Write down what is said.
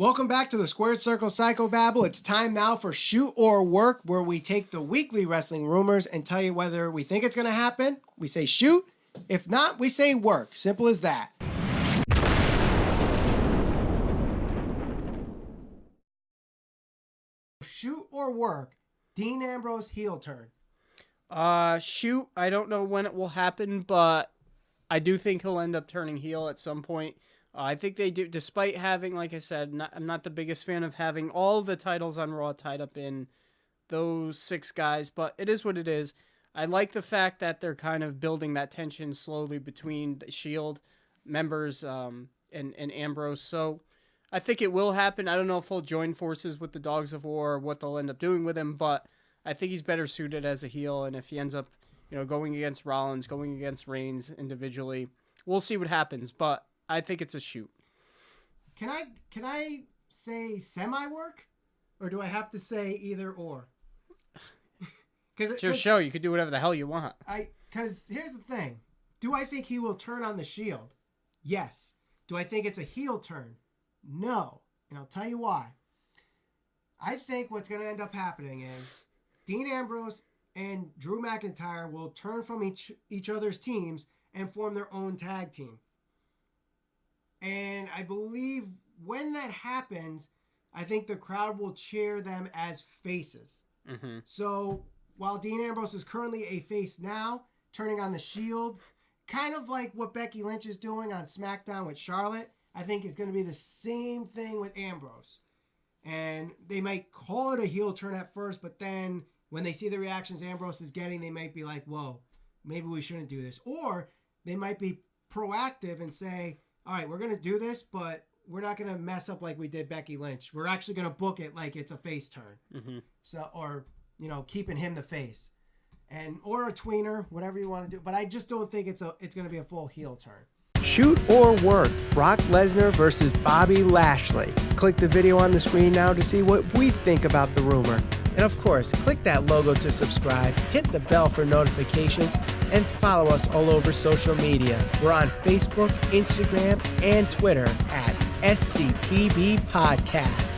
Welcome back to the Squared Circle Psychobabble. It's time now for Shoot or Work, where we take the weekly wrestling rumors and tell you whether we think it's going to happen. We say shoot. If not, we say work. Simple as that. Shoot or work, Dean Ambrose heel turn. Shoot. I don't know when it will happen, but I do think he'll end up turning heel at some point. I think they do, despite having, like I said, I'm not the biggest fan of having all the titles on Raw tied up in those 6 guys, but it is what it is. I like the fact that they're kind of building that tension slowly between the Shield members and Ambrose, so I think it will happen. I don't know if he'll join forces with the Dogs of War or what they'll end up doing with him, but I think he's better suited as a heel, and if he ends up going against Rollins, going against Reigns individually, we'll see what happens, but I think it's a shoot. Can I say semi-work? Or do I have to say either or? It's your show. You could do whatever the hell you want. Because here's the thing. Do I think he will turn on the Shield? Yes. Do I think it's a heel turn? No. And I'll tell you why. I think what's going to end up happening is Dean Ambrose and Drew McIntyre will turn from each other's teams and form their own tag team. And I believe when that happens, I think the crowd will cheer them as faces. Mm-hmm. So while Dean Ambrose is currently a face now, turning on the Shield, kind of like what Becky Lynch is doing on SmackDown with Charlotte, I think it's going to be the same thing with Ambrose. And they might call it a heel turn at first, but then when they see the reactions Ambrose is getting, they might be like, whoa, maybe we shouldn't do this. Or they might be proactive and say, all right, we're going to do this, but we're not going to mess up like we did Becky Lynch. We're actually going to book it like it's a face turn. Mm-hmm. So, or, keeping him the face. Or a tweener, whatever you want to do. But I just don't think it's going to be a full heel turn. Shoot or work, Brock Lesnar versus Bobby Lashley. Click the video on the screen now to see what we think about the rumor. And of course, click that logo to subscribe, hit the bell for notifications, and follow us all over social media. We're on Facebook, Instagram, and Twitter at SCPB Podcast.